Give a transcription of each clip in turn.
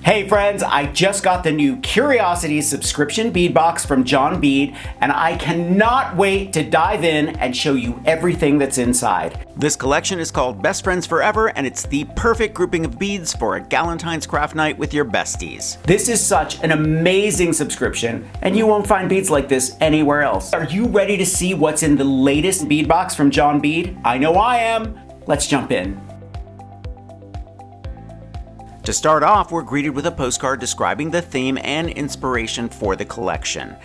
Hey friends, I just got the new Curiosities subscription bead box from John Bead, and I cannot wait to dive in and show you everything that's inside. This collection is called Best Friends Forever, and it's the perfect grouping of beads for a Galentine's craft night with your besties. This is such an amazing subscription, and you won't find beads like this anywhere else. Are you ready to see what's in the latest bead box from John Bead? I know I am. Let's jump in. To start off, we're greeted with a postcard describing the theme and inspiration for the collection.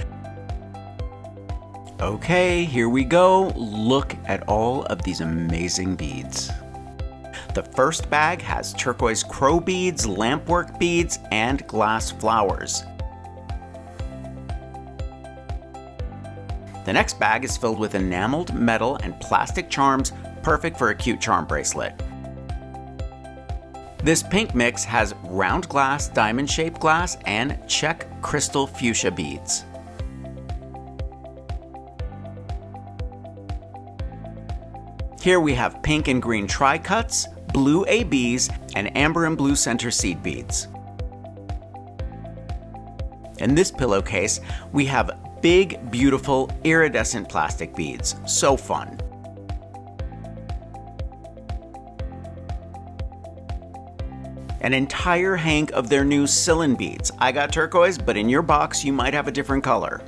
Okay, here we go. Look at all of these amazing beads. The first bag has turquoise crow beads, lampwork beads, and glass flowers. The next bag is filled with enameled metal and plastic charms, perfect for a cute charm bracelet. This pink mix has round glass, diamond-shaped glass, and check crystal fuchsia beads. Here we have pink and green tri-cuts, blue ABs, and amber and blue center seed beads. In this pillowcase, we have big, beautiful, iridescent plastic beads. So fun. An entire hank of their new Cylindre beads. I got turquoise, but in your box you might have a different color.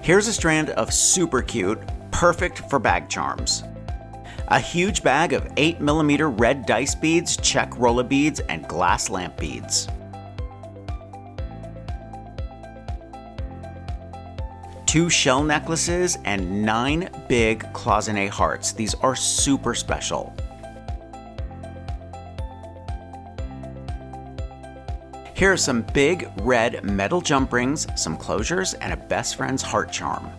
Here's a strand of super cute, perfect for bag charms. A huge bag of 8mm red dice beads, check rolla beads, and glass lamp beads. Two shell necklaces and 9 big cloisonné hearts. These are super special. Here are some big red metal jump rings, some closures, and a best friend's heart charm.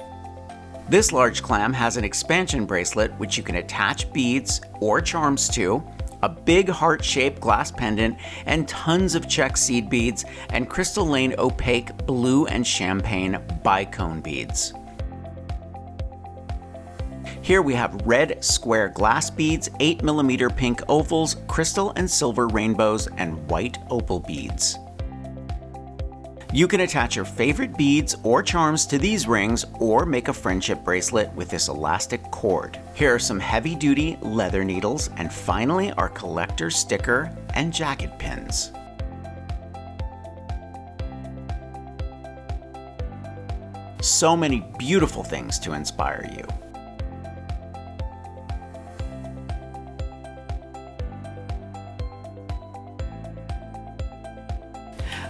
This large clam has an expansion bracelet which you can attach beads or charms to, a big heart-shaped glass pendant, and tons of check seed beads and Crystal Lane opaque blue and champagne bicone beads. Here we have red square glass beads, 8mm pink ovals, crystal and silver rainbows, and white opal beads. You can attach your favorite beads or charms to these rings or make a friendship bracelet with this elastic cord. Here are some heavy-duty leather needles, and finally our collector sticker and jacket pins. So many beautiful things to inspire you.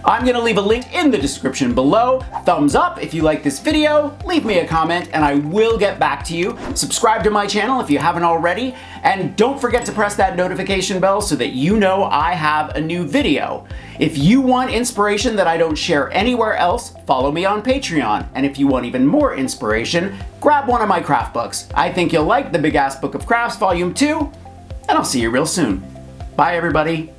I'm going to leave a link in the description below. Thumbs up if you like this video, leave me a comment, and I will get back to you. Subscribe to my channel if you haven't already, and don't forget to press that notification bell so that you know I have a new video. If you want inspiration that I don't share anywhere else, follow me on Patreon. And if you want even more inspiration, grab one of my craft books. I think you'll like the Big Ass Book of Crafts Volume 2, and I'll see you real soon. Bye everybody.